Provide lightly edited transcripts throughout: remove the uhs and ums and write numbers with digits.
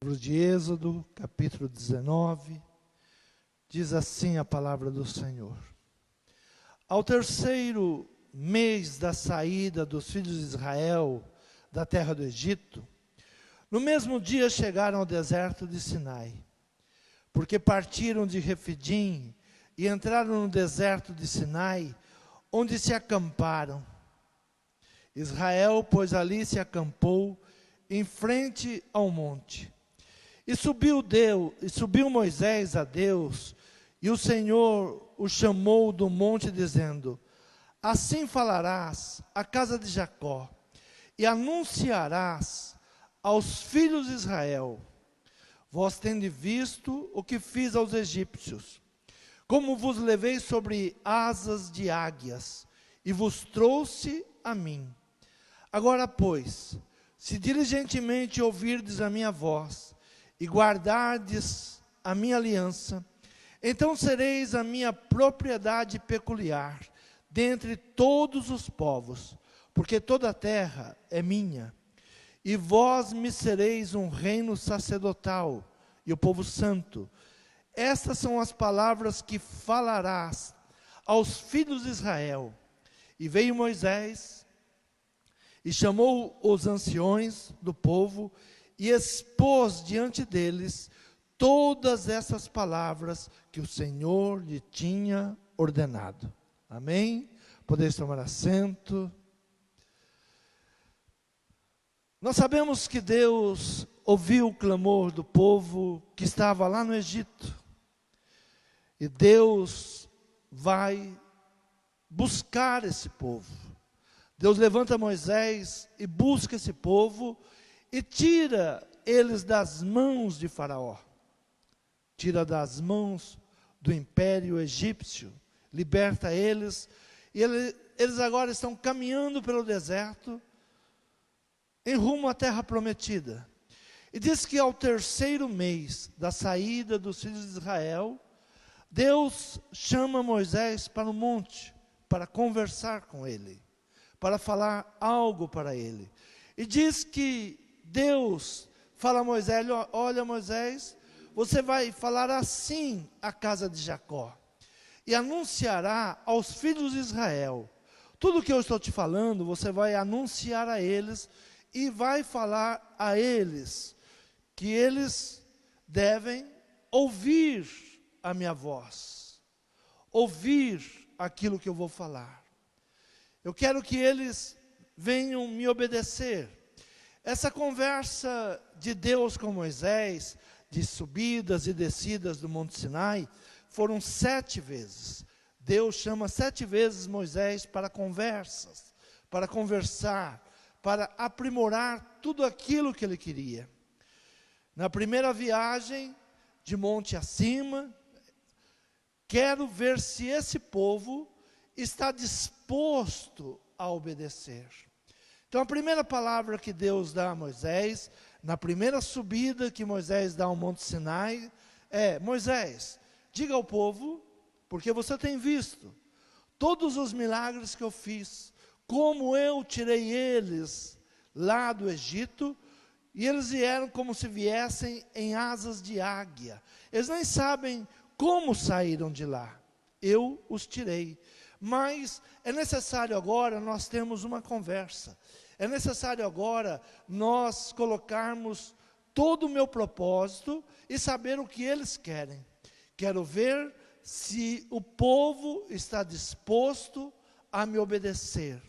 Livro de Êxodo, capítulo 19, diz assim a palavra do Senhor. Ao terceiro mês da saída dos filhos de Israel da terra do Egito, no mesmo dia chegaram ao deserto de Sinai, porque partiram de Refidim e entraram no deserto de Sinai, onde se acamparam. Israel, pois, ali se acampou em frente ao monte. E subiu Moisés a Deus, e o Senhor o chamou do monte, dizendo: assim falarás à casa de Jacó, e anunciarás aos filhos de Israel: vós tendes visto o que fiz aos egípcios, como vos levei sobre asas de águias, e vos trouxe a mim. Agora, pois, se diligentemente ouvirdes a minha voz, e guardardes a minha aliança, então sereis a minha propriedade peculiar, dentre todos os povos, porque toda a terra é minha. E vós me sereis um reino sacerdotal, e o povo santo. Estas são as palavras que falarás aos filhos de Israel. E veio Moisés, e chamou os anciões do povo, e expôs diante deles todas essas palavras que o Senhor lhe tinha ordenado. Amém? Podeis tomar assento. Nós sabemos que Deus ouviu o clamor do povo que estava lá no Egito. E Deus vai buscar esse povo. Deus levanta Moisés e busca esse povo e tira eles das mãos de Faraó. Tira das mãos do império egípcio, liberta eles, e eles agora estão caminhando pelo deserto, em rumo à terra prometida. E diz que ao terceiro mês da saída dos filhos de Israel, Deus chama Moisés para o monte, para conversar com ele, para falar algo para ele. E diz que Deus fala a Moisés: olha, Moisés, você vai falar assim à casa de Jacó, e anunciará aos filhos de Israel. Tudo que eu estou te falando, você vai anunciar a eles, e vai falar a eles, que eles devem ouvir a minha voz, ouvir aquilo que eu vou falar. Eu quero que eles venham me obedecer. Essa conversa de Deus com Moisés, de subidas e descidas do Monte Sinai, foram 7 vezes. Deus chama 7 vezes Moisés para conversas, para conversar, para aprimorar tudo aquilo que ele queria. Na primeira viagem, de monte acima, quero ver se esse povo está disposto a obedecer. Então, a primeira palavra que Deus dá a Moisés, na primeira subida que Moisés dá ao Monte Sinai, é: Moisés, diga ao povo, porque você tem visto todos os milagres que eu fiz, como eu tirei eles lá do Egito, e eles vieram como se viessem em asas de águia. Eles nem sabem como saíram de lá. Eu os tirei. Mas é necessário agora nós termos uma conversa. É necessário agora nós colocarmos todo o meu propósito e saber o que eles querem. Quero ver se o povo está disposto a me obedecer.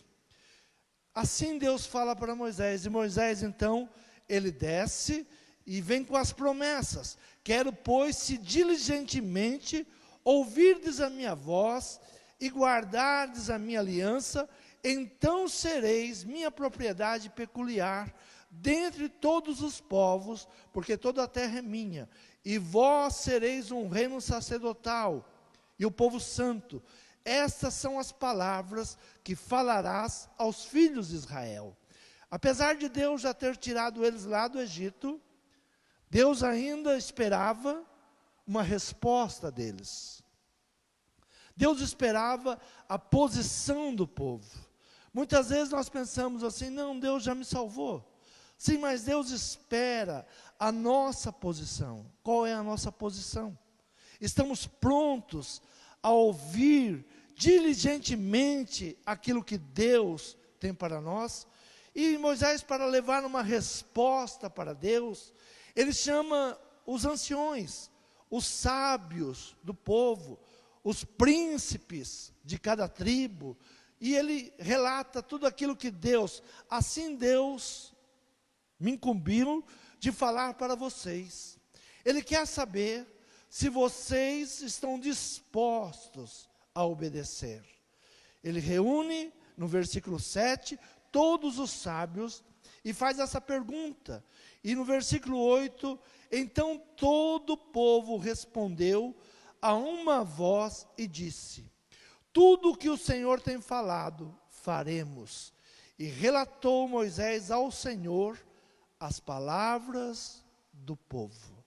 Assim Deus fala para Moisés, e Moisés então, ele desce e vem com as promessas. Quero, pois, se diligentemente ouvirdes a minha voz e guardardes a minha aliança, então sereis minha propriedade peculiar dentre todos os povos, porque toda a terra é minha. E vós sereis um reino sacerdotal e o povo santo. Estas são as palavras que falarás aos filhos de Israel. Apesar de Deus já ter tirado eles lá do Egito, Deus ainda esperava uma resposta deles. Deus esperava a posição do povo. Muitas vezes nós pensamos assim: não, Deus já me salvou. Sim, mas Deus espera a nossa posição. Qual é a nossa posição? Estamos prontos a ouvir diligentemente aquilo que Deus tem para nós? E Moisés, para levar uma resposta para Deus, ele chama os anciões, os sábios do povo, os príncipes de cada tribo, e ele relata tudo aquilo que Deus me incumbiu de falar para vocês. Ele quer saber se vocês estão dispostos a obedecer. Ele reúne, no versículo 7, todos os sábios e faz essa pergunta. E no versículo 8, então todo o povo respondeu a uma voz e disse: tudo o que o Senhor tem falado, faremos. E relatou Moisés ao Senhor as palavras do povo.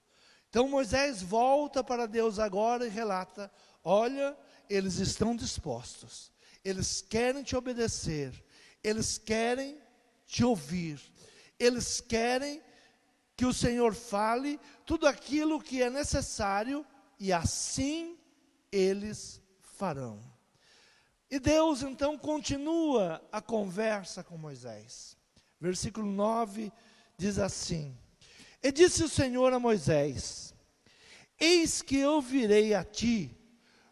Então Moisés volta para Deus agora e relata: olha, eles estão dispostos, eles querem te obedecer, eles querem te ouvir, eles querem que o Senhor fale tudo aquilo que é necessário, e assim eles farão. E Deus então continua a conversa com Moisés. Versículo 9 diz assim: e disse o Senhor a Moisés: eis que eu virei a ti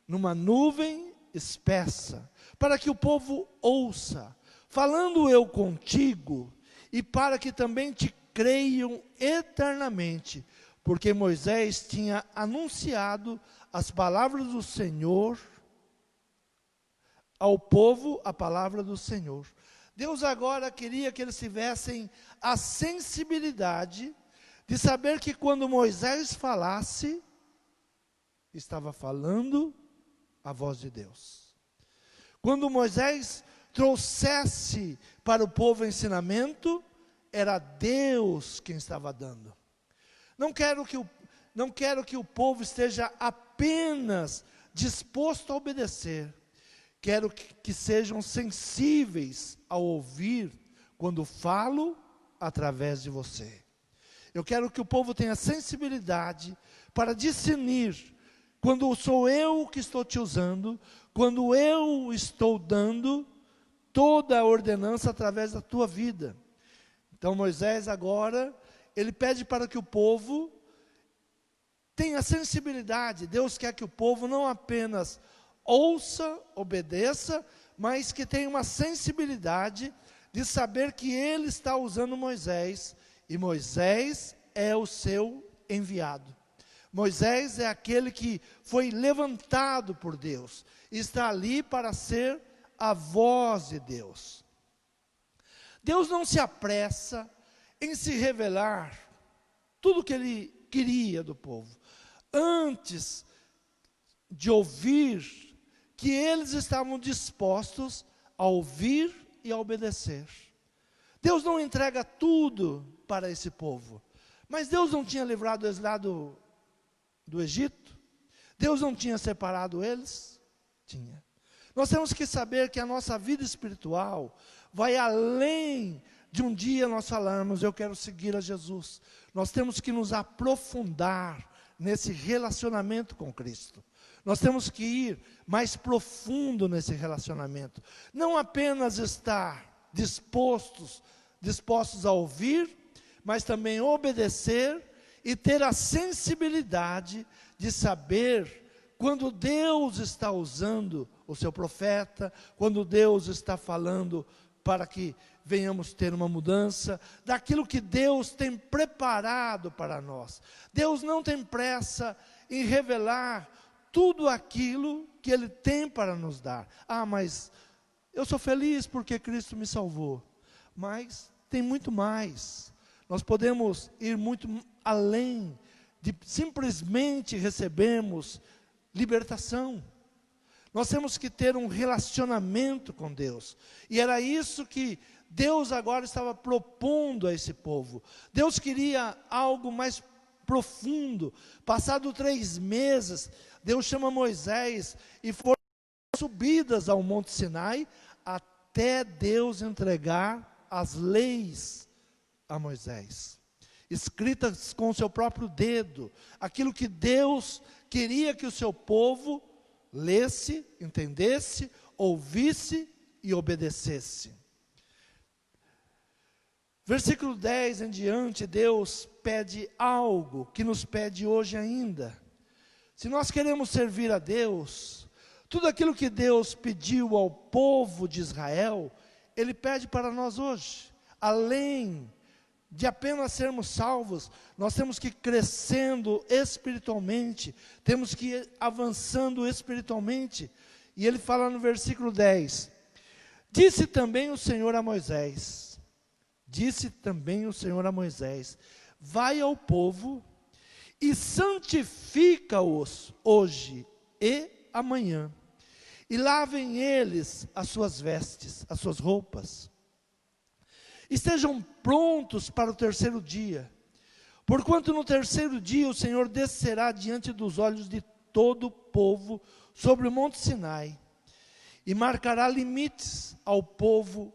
numa nuvem espessa, para que o povo ouça, falando eu contigo, e para que também te creiam eternamente, porque Moisés tinha anunciado as palavras do Senhor ao povo, a palavra do Senhor. Deus agora queria que eles tivessem a sensibilidade de saber que quando Moisés falasse, estava falando a voz de Deus. Quando Moisés trouxesse para o povo ensinamento, era Deus quem estava dando. Não quero que o povo esteja apenas disposto a obedecer. Quero que sejam sensíveis ao ouvir quando falo através de você. Eu quero que o povo tenha sensibilidade para discernir quando sou eu que estou te usando, quando eu estou dando toda a ordenança através da tua vida. Então Moisés agora, ele pede para que o povo tenha sensibilidade. Deus quer que o povo não apenas ouça, obedeça, mas que tenha uma sensibilidade de saber que ele está usando Moisés, e Moisés é o seu enviado. Moisés é aquele que foi levantado por Deus, e está ali para ser a voz de Deus. Deus não se apressa em se revelar tudo o que ele queria do povo, antes de ouvir que eles estavam dispostos a ouvir e a obedecer. Deus não entrega tudo para esse povo, mas Deus não tinha livrado eles lá do Egito? Deus não tinha separado eles? Tinha. Nós temos que saber que a nossa vida espiritual vai além de um dia nós falarmos: eu quero seguir a Jesus. Nós temos que nos aprofundar nesse relacionamento com Cristo. Nós temos que ir mais profundo nesse relacionamento. Não apenas estar dispostos a ouvir, mas também obedecer e ter a sensibilidade de saber quando Deus está usando o seu profeta, quando Deus está falando para que venhamos ter uma mudança, daquilo que Deus tem preparado para nós. Deus não tem pressa em revelar tudo aquilo que Ele tem para nos dar. Ah, mas eu sou feliz porque Cristo me salvou. Mas tem muito mais. Nós podemos ir muito além de simplesmente recebermos libertação. Nós temos que ter um relacionamento com Deus. E era isso que Deus agora estava propondo a esse povo. Deus queria algo mais profundo. Passado 3 meses, Deus chama Moisés e foram subidas ao Monte Sinai até Deus entregar as leis a Moisés, escritas com o seu próprio dedo, aquilo que Deus queria que o seu povo lesse, entendesse, ouvisse e obedecesse. Versículo 10 em diante, Deus pede algo que nos pede hoje ainda. Se nós queremos servir a Deus, tudo aquilo que Deus pediu ao povo de Israel, Ele pede para nós hoje. Além de apenas sermos salvos, nós temos que ir crescendo espiritualmente, temos que ir avançando espiritualmente. E Ele fala no versículo 10, disse também o Senhor a Moisés, vai ao povo e santifica-os hoje e amanhã, e lavem eles as suas vestes, as suas roupas. Estejam prontos para o terceiro dia, porquanto no terceiro dia o Senhor descerá diante dos olhos de todo o povo sobre o monte Sinai, e marcará limites ao povo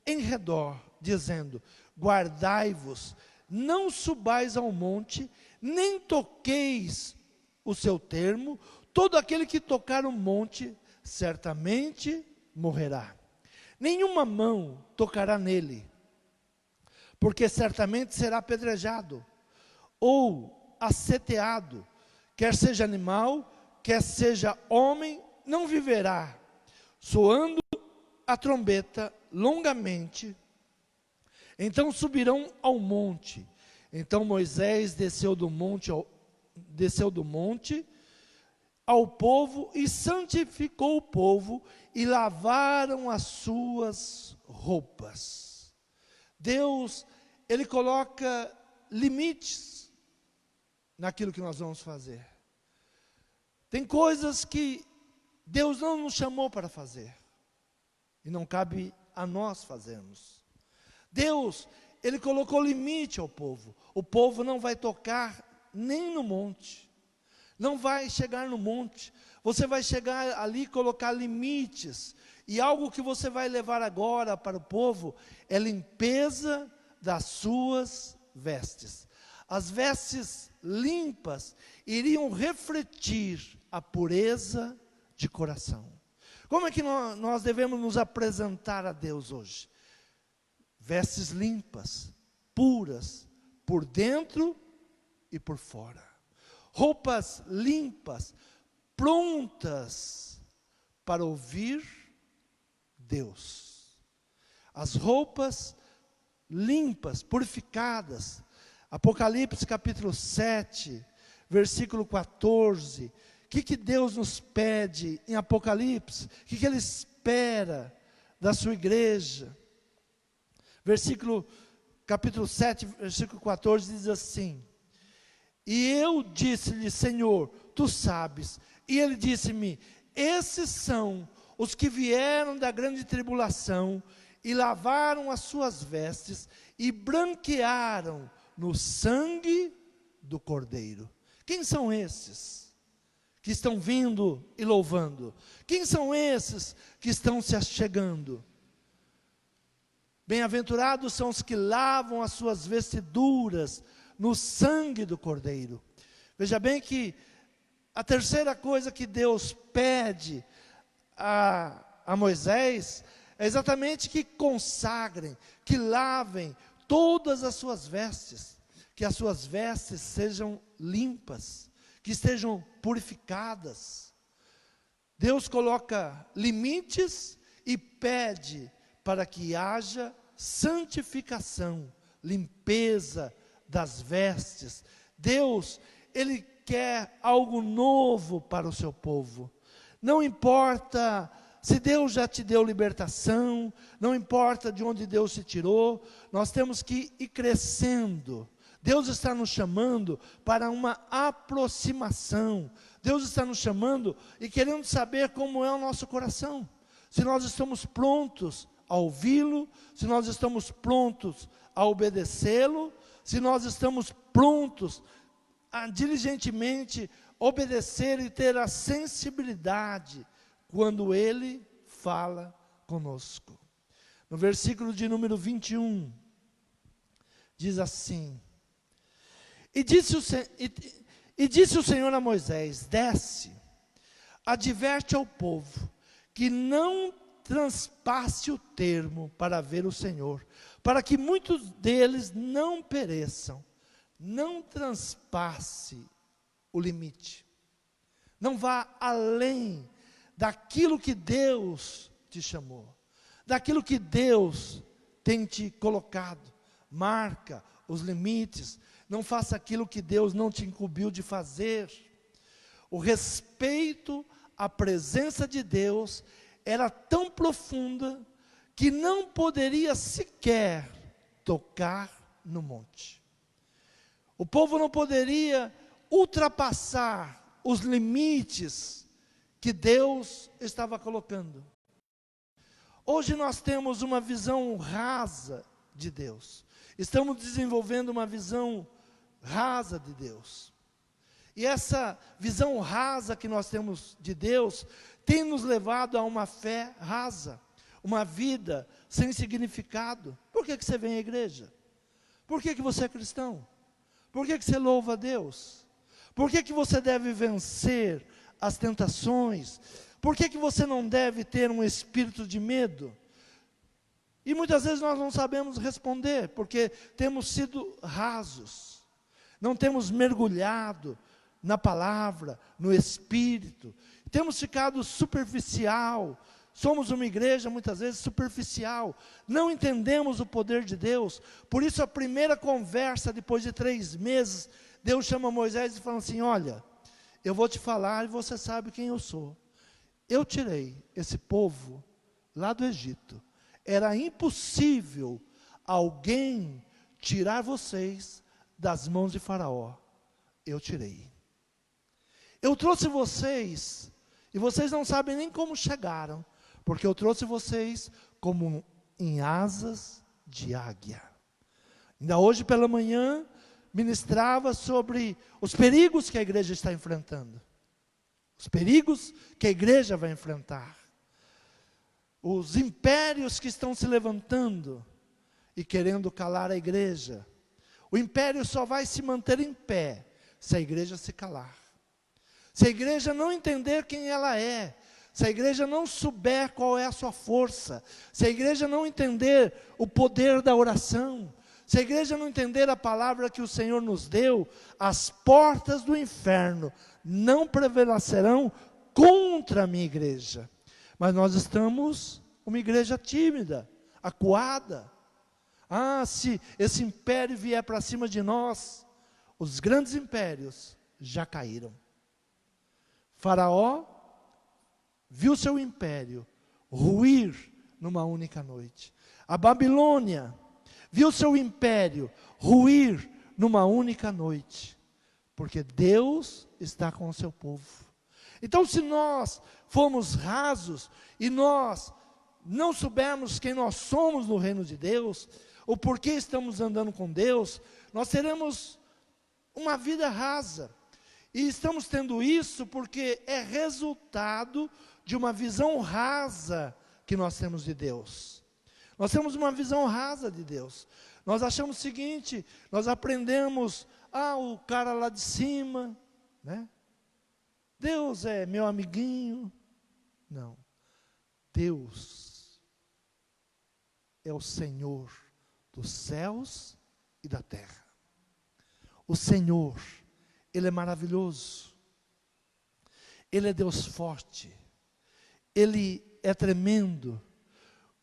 em redor, dizendo, guardai-vos, não subais ao monte, nem toqueis o seu termo, todo aquele que tocar o monte, certamente morrerá. Nenhuma mão tocará nele, porque certamente será apedrejado, ou aceteado, quer seja animal, quer seja homem, não viverá, soando a trombeta longamente. Então subirão ao monte. Então Moisés desceu do monte ao povo e santificou o povo e lavaram as suas roupas. Deus, Ele coloca limites naquilo que nós vamos fazer. Tem coisas que Deus não nos chamou para fazer, e não cabe a nós fazermos. Deus, Ele colocou limite ao povo. O povo não vai tocar nem no monte, não vai chegar no monte. Você vai chegar ali e colocar limites, e algo que você vai levar agora para o povo, é limpeza das suas vestes. As vestes limpas iriam refletir a pureza de coração. Como é que nós devemos nos apresentar a Deus hoje? Vestes limpas, puras, por dentro e por fora. Roupas limpas, prontas para ouvir Deus. As roupas limpas, purificadas. Apocalipse capítulo 7, versículo 14. O que Deus nos pede em Apocalipse? O que Ele espera da sua igreja? Capítulo 7, versículo 14, diz assim, e eu disse-lhe, Senhor, tu sabes. E Ele disse-me, esses são os que vieram da grande tribulação, e lavaram as suas vestes, e branquearam no sangue do Cordeiro. Quem são esses que estão vindo e louvando? Quem são esses que estão se achegando? Bem-aventurados são os que lavam as suas vestiduras no sangue do Cordeiro. Veja bem que a terceira coisa que Deus pede a Moisés é exatamente que consagrem, que lavem todas as suas vestes, que as suas vestes sejam limpas, que estejam purificadas. Deus coloca limites e pede para que haja santificação, limpeza das vestes. Deus, Ele quer algo novo para o seu povo. Não importa se Deus já te deu libertação, não importa de onde Deus te tirou, nós temos que ir crescendo. Deus está nos chamando para uma aproximação. Deus está nos chamando e querendo saber como é o nosso coração. Se nós estamos prontos a ouvi-lo, se nós estamos prontos a obedecê-lo, se nós estamos prontos a diligentemente obedecer e ter a sensibilidade quando Ele fala conosco. No versículo de número 21, diz assim: e disse o Senhor a Moisés: desce, adverte ao povo, que não transpasse o termo para ver o Senhor, para que muitos deles não pereçam. Não transpasse o limite. Não vá além daquilo que Deus te chamou, daquilo que Deus tem te colocado. Marca os limites. Não faça aquilo que Deus não te incumbiu de fazer. O respeito à presença de Deus era tão profunda que não poderia sequer tocar no monte. O povo não poderia ultrapassar os limites que Deus estava colocando. Hoje nós temos uma visão rasa de Deus. Estamos desenvolvendo uma visão rasa de Deus. E essa visão rasa que nós temos de Deus tem nos levado a uma fé rasa, uma vida sem significado. Por que você vem à igreja? Por que você é cristão? Por que você louva a Deus? Por que você deve vencer as tentações? Por que você não deve ter um espírito de medo? E muitas vezes nós não sabemos responder, porque temos sido rasos, não temos mergulhado na palavra, no Espírito, temos ficado superficial, somos uma igreja muitas vezes superficial, não entendemos o poder de Deus. Por isso a primeira conversa, depois de 3 meses, Deus chama Moisés e fala assim: olha, eu vou te falar e você sabe quem eu sou. Eu tirei esse povo lá do Egito, era impossível alguém tirar vocês das mãos de Faraó. Eu tirei. Eu trouxe vocês, e vocês não sabem nem como chegaram, porque eu trouxe vocês como em asas de águia. Ainda hoje pela manhã, ministrava sobre os perigos que a igreja está enfrentando. Os perigos que a igreja vai enfrentar. Os impérios que estão se levantando e querendo calar a igreja. O império só vai se manter em pé se a igreja se calar. Se a igreja não entender quem ela é, se a igreja não souber qual é a sua força, se a igreja não entender o poder da oração, se a igreja não entender a palavra que o Senhor nos deu, as portas do inferno não prevalecerão contra a minha igreja. Mas nós estamos uma igreja tímida, acuada. Se esse império vier para cima de nós, os grandes impérios já caíram. Faraó viu seu império ruir numa única noite. A Babilônia viu seu império ruir numa única noite. Porque Deus está com o seu povo. Então, se nós formos rasos e nós não soubermos quem nós somos no reino de Deus, ou por que estamos andando com Deus, nós teremos uma vida rasa. E estamos tendo isso porque é resultado de uma visão rasa que nós temos de Deus. Nós temos uma visão rasa de Deus. Nós achamos o seguinte, nós aprendemos, o cara lá de cima, né? Deus é meu amiguinho. Não. Deus é o Senhor dos céus e da terra. O Senhor, Ele é maravilhoso. Ele é Deus forte. Ele é tremendo.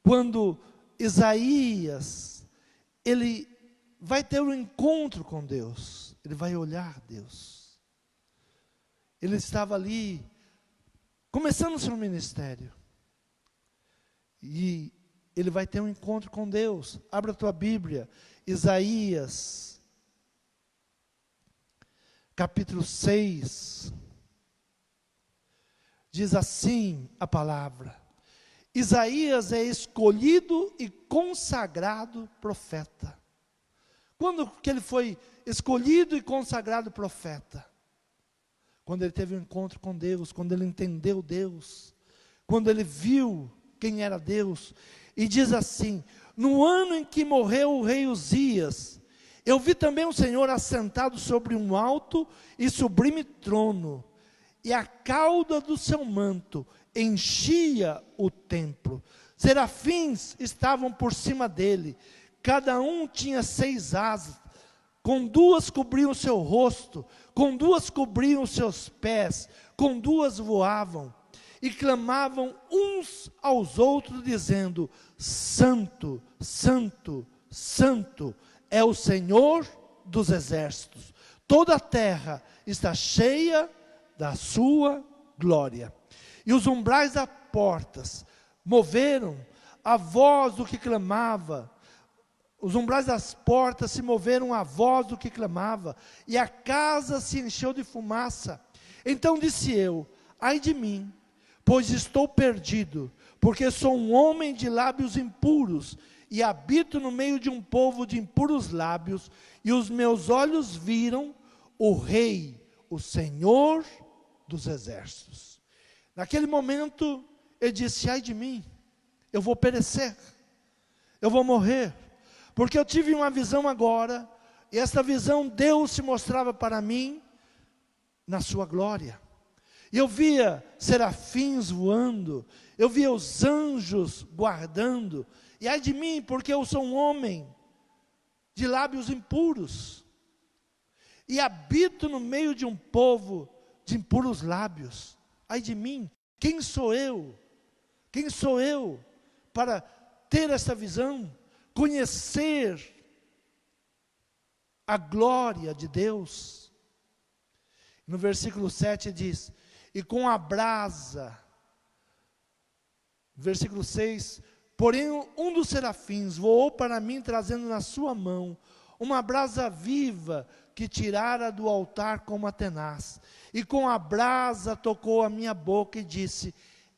Quando Isaías, ele vai ter um encontro com Deus, ele vai olhar Deus. Ele estava ali, começando o seu ministério, e ele vai ter um encontro com Deus. Abra a tua Bíblia, Isaías, capítulo 6, diz assim a palavra: Isaías é escolhido e consagrado profeta. Quando que ele foi escolhido e consagrado profeta? Quando ele teve um encontro com Deus, quando ele entendeu Deus, quando ele viu quem era Deus. E diz assim: no ano em que morreu o rei Uzias, Eu vi também o Senhor assentado sobre um alto e sublime trono, e a cauda do seu manto enchia o templo. Serafins estavam por cima dele, cada um tinha 6 asas, com 2 cobriam o seu rosto, com 2 cobriam os seus pés, com 2 voavam, e clamavam uns aos outros, dizendo: Santo, Santo, Santo é o Senhor dos exércitos, toda a terra está cheia da sua glória. E os umbrais das portas moveram a voz do que clamava, os umbrais das portas se moveram a voz do que clamava, e a casa se encheu de fumaça. Então disse eu: ai de mim, pois estou perdido, porque sou um homem de lábios impuros, e habito no meio de um povo de impuros lábios, e os meus olhos viram o Rei, o Senhor dos exércitos. Naquele momento, ele disse: ai de mim, eu vou perecer, eu vou morrer, porque eu tive uma visão agora, e esta visão Deus se mostrava para mim na sua glória. E eu via serafins voando, eu via os anjos guardando, e ai de mim, porque eu sou um homem de lábios impuros, e habito no meio de um povo de impuros lábios. Ai de mim, quem sou eu? Quem sou eu para ter essa visão? Conhecer a glória de Deus. No versículo 7 diz: e com a brasa, versículo 6, porém um dos serafins voou para mim, trazendo na sua mão uma brasa viva, que tirara do altar como a tenaz, e com a brasa tocou a minha boca e disse: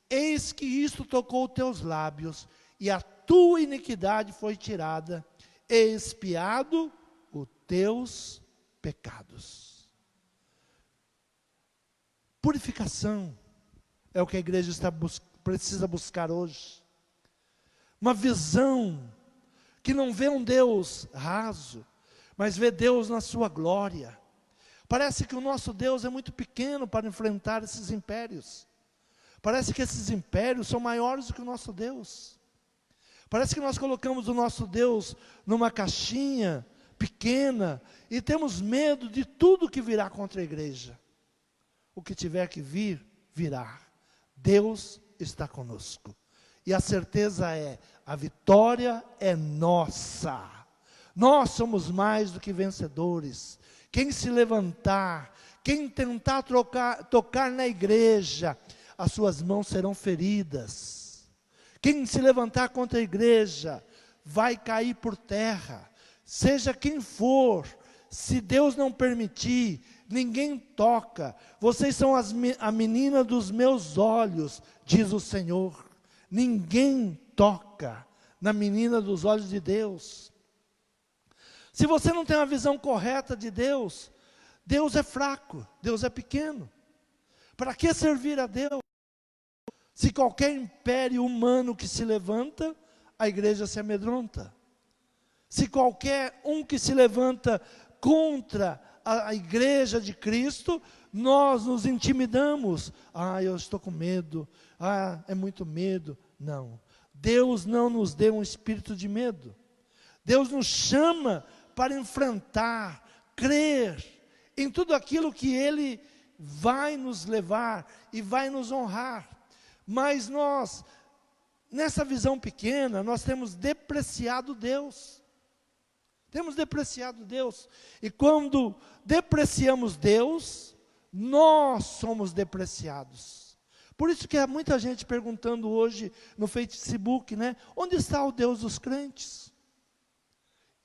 eis que isto tocou teus lábios, e a tua iniquidade foi tirada, e expiado os teus pecados. Purificação é o que a igreja precisa buscar hoje. Uma visão que não vê um Deus raso, mas vê Deus na sua glória. Parece que o nosso Deus é muito pequeno para enfrentar esses impérios. Parece que esses impérios são maiores do que o nosso Deus. Parece que nós colocamos o nosso Deus numa caixinha pequena e temos medo de tudo que virá contra a igreja. O que tiver que vir, virá. Deus está conosco. E a certeza é: a vitória é nossa. Nós somos mais do que vencedores. Quem se levantar, quem tentar tocar na igreja, as suas mãos serão feridas. Quem se levantar contra a igreja, vai cair por terra. Seja quem for, se Deus não permitir, ninguém toca. Vocês são a menina dos meus olhos, diz o Senhor. Ninguém toca na menina dos olhos de Deus. Se você não tem uma visão correta de Deus, Deus é fraco, Deus é pequeno. Para que servir a Deus? Se qualquer império humano que se levanta, a igreja se amedronta. Se qualquer um que se levanta contra a igreja de Cristo, nós nos intimidamos. Eu estou com medo. É muito medo. Não. Deus não nos deu um espírito de medo. Deus nos chama para enfrentar, crer em tudo aquilo que Ele vai nos levar e vai nos honrar. Mas nós, nessa visão pequena, nós temos depreciado Deus. Temos depreciado Deus. E quando depreciamos Deus, nós somos depreciados. Por isso que há muita gente perguntando hoje no Facebook, né? Onde está o Deus dos crentes?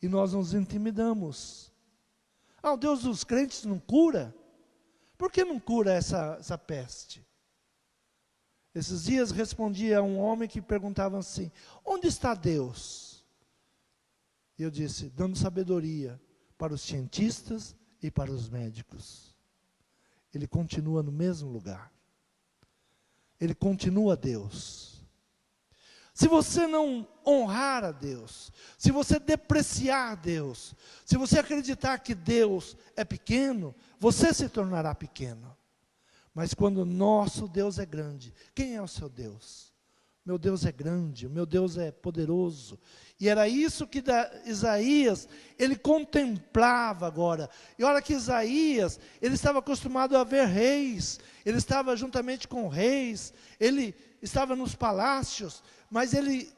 E nós nos intimidamos. O Deus dos crentes não cura? Por que não cura essa peste? Esses dias respondi a um homem que perguntava assim: onde está Deus? E eu disse: dando sabedoria para os cientistas e para os médicos. Ele continua no mesmo lugar. Ele continua Deus. Se você não honrar a Deus, se você depreciar Deus, se você acreditar que Deus é pequeno, você se tornará pequeno. Mas quando o nosso Deus é grande, quem é o seu Deus? Meu Deus é grande, o meu Deus é poderoso. E era isso que Isaías, ele contemplava agora. E olha que Isaías, ele estava acostumado a ver reis, ele estava juntamente com reis, ele estava nos palácios, mas ele,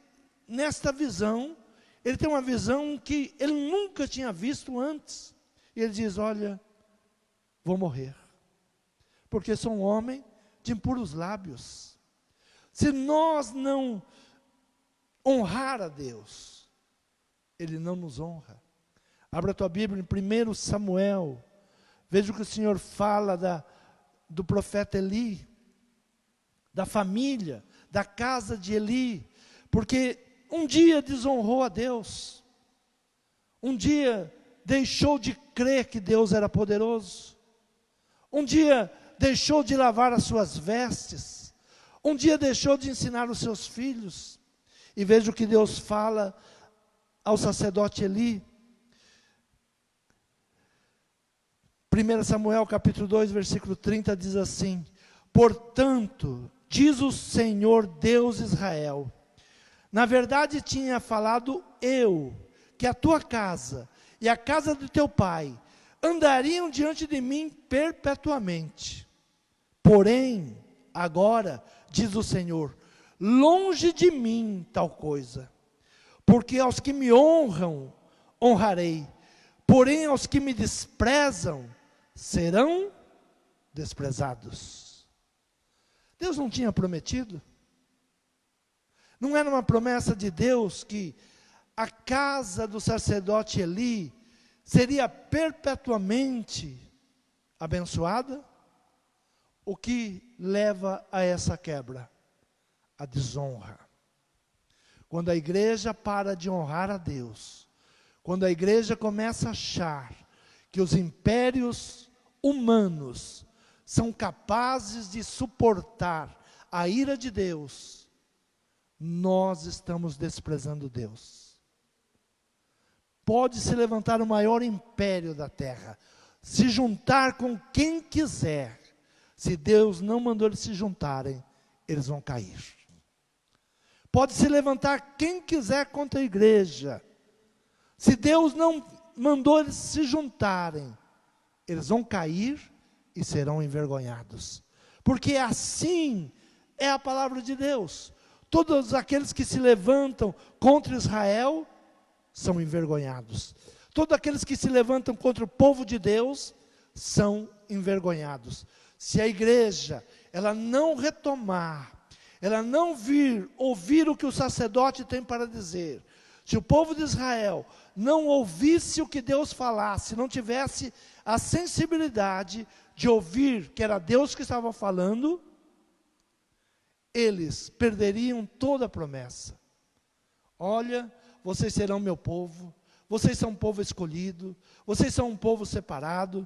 nesta visão, ele tem uma visão que ele nunca tinha visto antes. E ele diz, olha, vou morrer, porque sou um homem de impuros lábios. Se nós não honrar a Deus, Ele não nos honra. Abra a tua Bíblia em 1 Samuel, veja o que o Senhor fala do profeta Eli, da família, da casa de Eli, porque um dia desonrou a Deus, um dia deixou de crer que Deus era poderoso, um dia deixou de lavar as suas vestes, um dia deixou de ensinar os seus filhos. E veja o que Deus fala ao sacerdote Eli. 1 Samuel capítulo 2, versículo 30 diz assim: portanto, diz o Senhor Deus Israel, na verdade tinha falado eu, que a tua casa e a casa do teu pai andariam diante de mim perpetuamente. Porém, agora, diz o Senhor, longe de mim tal coisa, porque aos que me honram, honrarei, porém aos que me desprezam, serão desprezados. Deus não tinha prometido? Não era uma promessa de Deus que a casa do sacerdote Eli seria perpetuamente abençoada? O que leva a essa quebra? A desonra. Quando a igreja para de honrar a Deus, quando a igreja começa a achar que os impérios humanos são capazes de suportar a ira de Deus, nós estamos desprezando Deus. Pode se levantar o maior império da terra, se juntar com quem quiser, se Deus não mandou eles se juntarem, eles vão cair. Pode se levantar quem quiser contra a igreja, se Deus não mandou eles se juntarem, eles vão cair e serão envergonhados, porque assim é a palavra de Deus. Todos aqueles que se levantam contra Israel são envergonhados. Todos aqueles que se levantam contra o povo de Deus são envergonhados. Se a igreja, ela não retomar, ela não vir ouvir o que o sacerdote tem para dizer, se o povo de Israel não ouvisse o que Deus falasse, não tivesse a sensibilidade de ouvir que era Deus que estava falando, eles perderiam toda a promessa. Olha, vocês serão meu povo, vocês são um povo escolhido, vocês são um povo separado,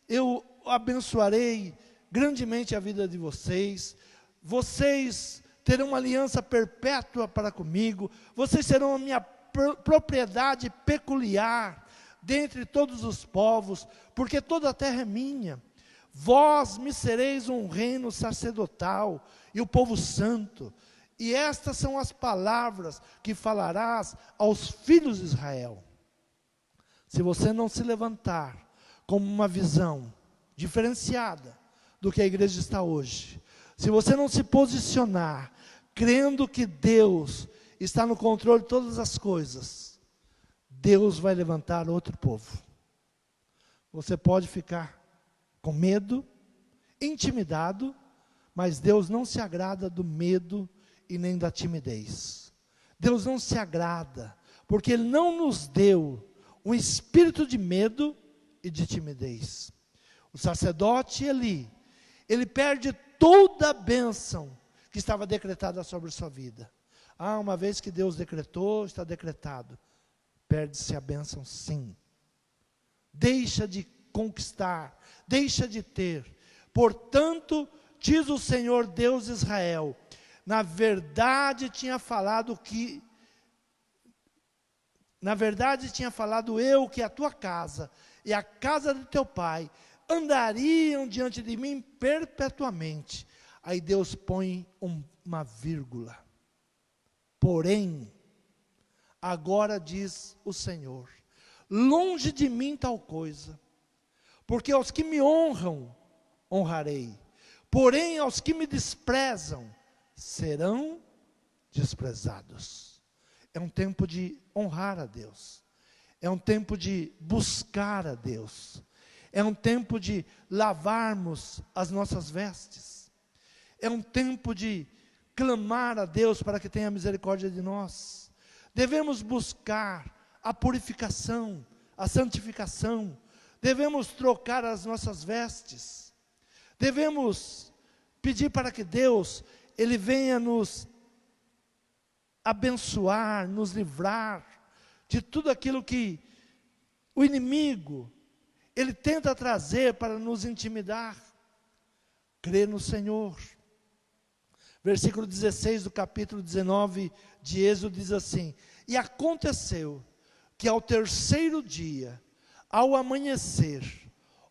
eu abençoarei grandemente a vida de vocês, vocês terão uma aliança perpétua para comigo, vocês serão a minha propriedade peculiar dentre todos os povos, porque toda a terra é minha. Vós me sereis um reino sacerdotal e o povo santo, e estas são as palavras que falarás aos filhos de Israel. Se você não se levantar com uma visão diferenciada do que a igreja está hoje, se você não se posicionar crendo que Deus está no controle de todas as coisas, Deus vai levantar outro povo. Você pode ficar com medo, intimidado, mas Deus não se agrada do medo e nem da timidez. Deus não se agrada, porque Ele não nos deu um espírito de medo e de timidez. O sacerdote Eli, ele perde toda a bênção que estava decretada sobre sua vida. Uma vez que Deus decretou, está decretado. Perde-se a bênção, sim. Deixa de conquistar, deixa de ter. Portanto, diz o Senhor Deus de Israel, Na verdade tinha falado eu que a tua casa e a casa de teu pai andariam diante de mim perpetuamente. Aí Deus põe uma vírgula. Porém, agora diz o Senhor, longe de mim tal coisa, porque aos que me honram, honrarei, porém aos que me desprezam, serão desprezados. É um tempo de honrar a Deus, é um tempo de buscar a Deus, é um tempo de lavarmos as nossas vestes, é um tempo de clamar a Deus para que tenha misericórdia de nós. Devemos buscar a purificação, a santificação, devemos trocar as nossas vestes, devemos pedir para que Deus, Ele venha nos abençoar, nos livrar de tudo aquilo que o inimigo, ele tenta trazer para nos intimidar. Crê no Senhor. Versículo 16 do capítulo 19 de Êxodo diz assim: e aconteceu que ao terceiro dia, ao amanhecer,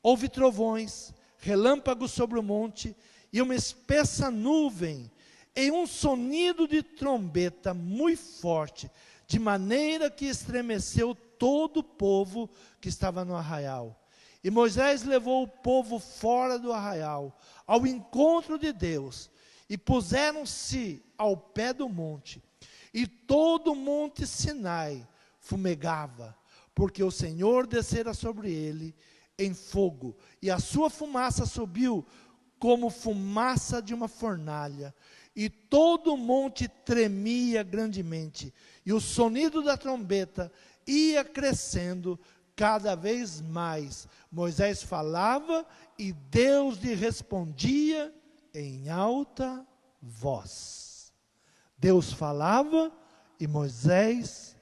houve trovões, relâmpagos sobre o monte, e uma espessa nuvem, e um sonido de trombeta muito forte, de maneira que estremeceu todo o povo que estava no arraial. E Moisés levou o povo fora do arraial, ao encontro de Deus, e puseram-se ao pé do monte, e todo o monte Sinai fumegava, porque o Senhor descera sobre ele em fogo, e a sua fumaça subiu como fumaça de uma fornalha, e todo o monte tremia grandemente, e o sonido da trombeta ia crescendo cada vez mais. Moisés falava e Deus lhe respondia em alta voz. Deus falava e Moisés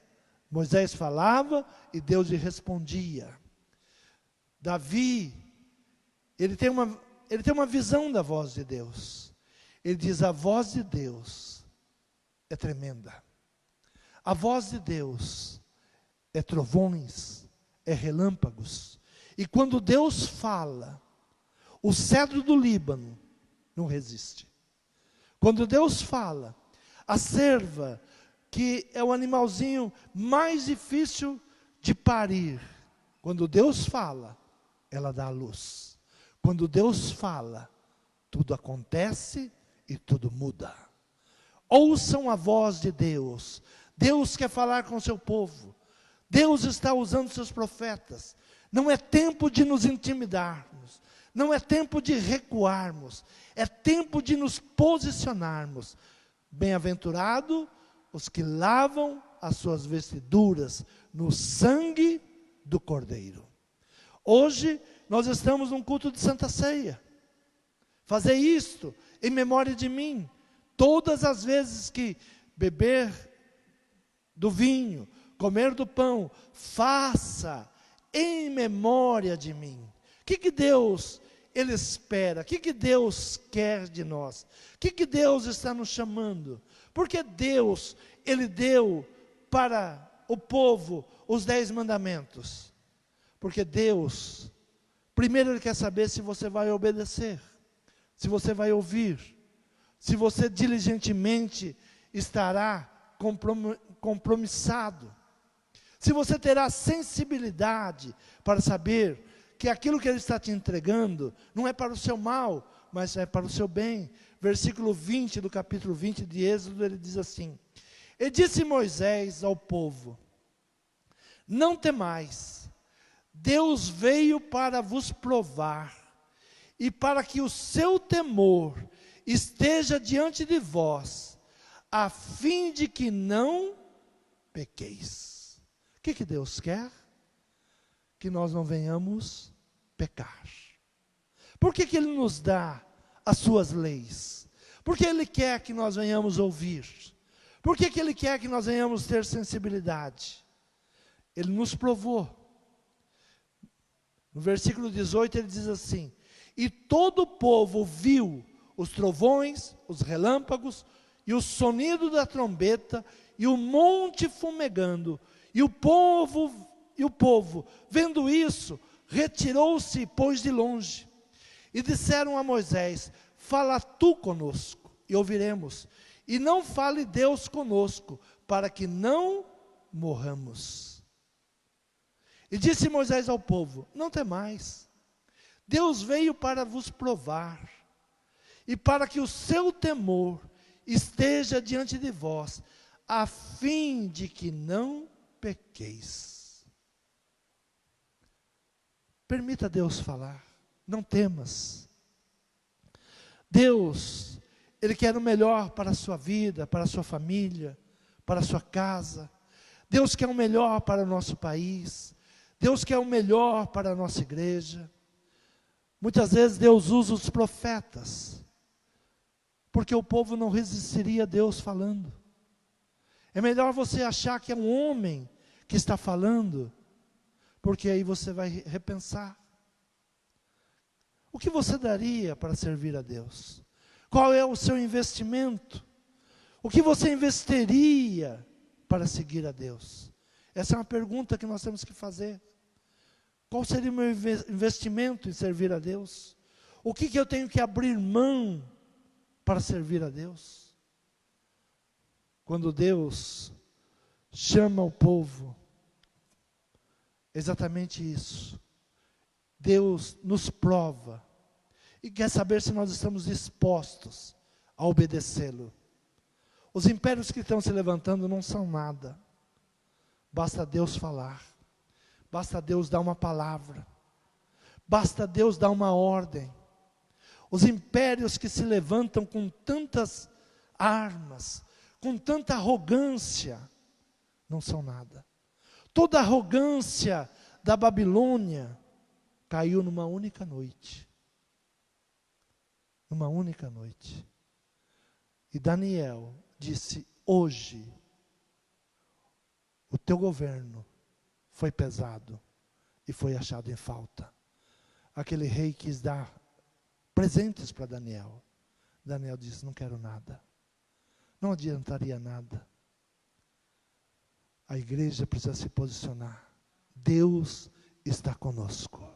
falava e Deus lhe respondia. Davi, ele tem uma visão da voz de Deus. Ele diz: a voz de Deus é tremenda. A voz de Deus é trovões, é relâmpagos. E quando Deus fala, o cedro do Líbano não resiste. Quando Deus fala, a cerva, que é o animalzinho mais difícil de parir, quando Deus fala, ela dá a luz. Quando Deus fala, tudo acontece e tudo muda. Ouçam a voz de Deus. Deus quer falar com o seu povo. Deus está usando seus profetas. Não é tempo de nos intimidarmos. Não é tempo de recuarmos. É tempo de nos posicionarmos. Bem-aventurado os que lavam as suas vestiduras no sangue do Cordeiro. Hoje nós estamos num culto de Santa Ceia. Fazer isto em memória de mim. Todas as vezes que beber do vinho, comer do pão, faça em memória de mim. O que Deus, Ele espera? O que Deus quer de nós? O que Deus está nos chamando? Porque Deus, Ele deu para o povo os 10 mandamentos. Porque Deus, primeiro Ele quer saber se você vai obedecer, se você vai ouvir, se você diligentemente estará compromissado, se você terá sensibilidade para saber que aquilo que Ele está te entregando não é para o seu mal, mas é para o seu bem. Versículo 20 do capítulo 20 de Êxodo, ele diz assim: e disse Moisés ao povo: não temais, Deus veio para vos provar, e para que o seu temor esteja diante de vós, a fim de que não pequeis. O que Deus quer? Que nós não venhamos pecar. Por que Ele nos dá as suas leis? Porque Ele quer que nós venhamos ouvir. Por que Ele quer que nós venhamos ter sensibilidade? Ele nos provou. No versículo 18 ele diz assim: e todo o povo viu os trovões, os relâmpagos e o sonido da trombeta, e o monte fumegando, e o povo, vendo isso, retirou-se e pôs de longe. E disseram a Moisés: fala tu conosco, e ouviremos, e não fale Deus conosco, para que não morramos. E disse Moisés ao povo: não temais, Deus veio para vos provar, e para que o seu temor esteja diante de vós, a fim de que não pequeis. Permita Deus falar, não temas. Deus, Ele quer o melhor para a sua vida, para a sua família, para a sua casa. Deus quer o melhor para o nosso país. Deus quer o melhor para a nossa igreja. Muitas vezes Deus usa os profetas, porque o povo não resistiria a Deus falando. É melhor você achar que é um homem que está falando, porque aí você vai repensar. O que você daria para servir a Deus? Qual é o seu investimento? O que você investiria para seguir a Deus? Essa é uma pergunta que nós temos que fazer. Qual seria o meu investimento em servir a Deus? O que eu tenho que abrir mão para servir a Deus? Quando Deus chama o povo, exatamente isso. Deus nos prova e quer saber se nós estamos dispostos a obedecê-lo. Os impérios que estão se levantando não são nada. Basta Deus falar. Basta Deus dar uma palavra. Basta Deus dar uma ordem. Os impérios que se levantam com tantas armas, com tanta arrogância, não são nada. Toda a arrogância da Babilônia caiu numa única noite. Numa única noite. E Daniel disse: hoje, o teu governo foi pesado e foi achado em falta. Aquele rei quis dar presentes para Daniel. Daniel disse: não quero nada. Não adiantaria nada. A igreja precisa se posicionar. Deus está conosco.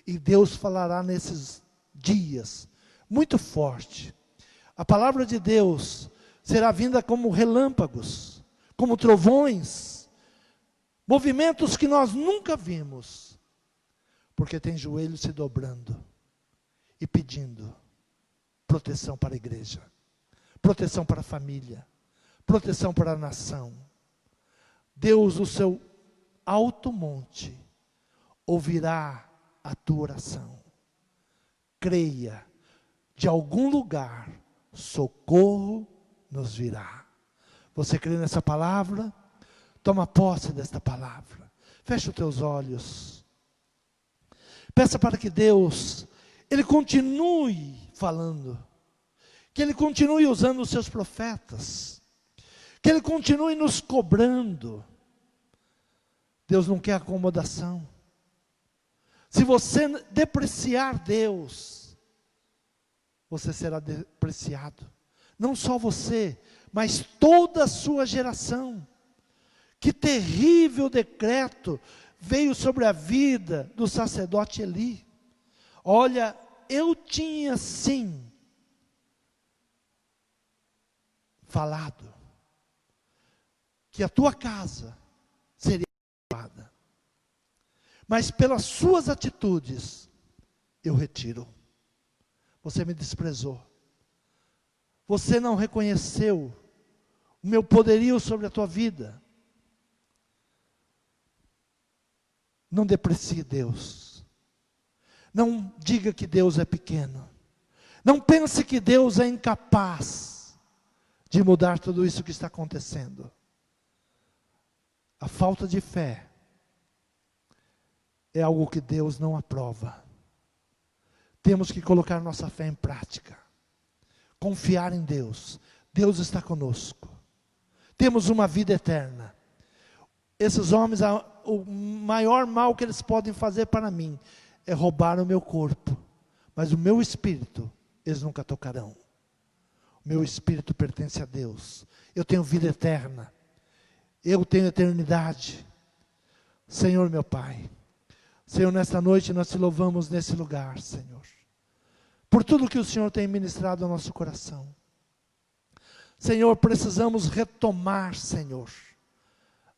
E Deus falará nesses dias, muito forte. A palavra de Deus será vinda como relâmpagos, como trovões, movimentos que nós nunca vimos, porque tem joelhos se dobrando e pedindo proteção para a igreja, proteção para a família, proteção para a nação. Deus, o seu alto monte, ouvirá a tua oração. Creia, de algum lugar, socorro nos virá. Você crê nessa palavra? Toma posse desta palavra. Feche os teus olhos. Peça para que Deus, Ele continue falando. Que Ele continue usando os seus profetas. Que Ele continue nos cobrando. Deus não quer acomodação. Se você depreciar Deus, você será depreciado. Não só você, mas toda a sua geração. Que terrível decreto veio sobre a vida do sacerdote Eli. Olha, eu tinha sim falado que a tua casa seria abençoada, mas pelas suas atitudes eu retiro. Você me desprezou. Você não reconheceu o meu poderio sobre a tua vida. Não deprecie Deus. Não diga que Deus é pequeno. Não pense que Deus é incapaz de mudar tudo isso que está acontecendo. A falta de fé é algo que Deus não aprova. Temos que colocar nossa fé em prática. Confiar em Deus. Deus está conosco. Temos uma vida eterna. Esses homens, o maior mal que eles podem fazer para mim é roubar o meu corpo. Mas o meu espírito, eles nunca tocarão. O Meu espírito pertence a Deus. Eu tenho vida eterna. Eu tenho eternidade. Senhor, meu Pai. Senhor, nesta noite nós te louvamos nesse lugar, Senhor. Por tudo que o Senhor tem ministrado ao nosso coração. Senhor, precisamos retomar, Senhor,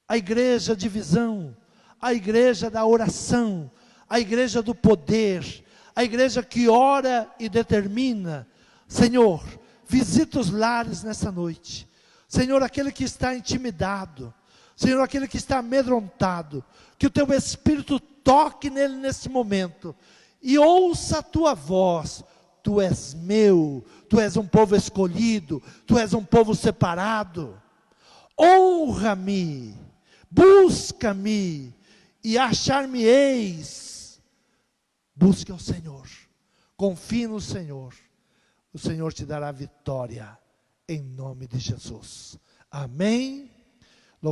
a igreja de visão, a igreja da oração, a igreja do poder, a igreja que ora e determina. Senhor, visita os lares nessa noite. Senhor, aquele que está intimidado, Senhor, aquele que está amedrontado, que o teu Espírito toque nele nesse momento, e ouça a tua voz. Tu és meu, tu és um povo escolhido, tu és um povo separado. Honra-me, busca-me, e achar-me-eis. Busque ao Senhor, confie no Senhor, o Senhor te dará vitória, em nome de Jesus. Amém.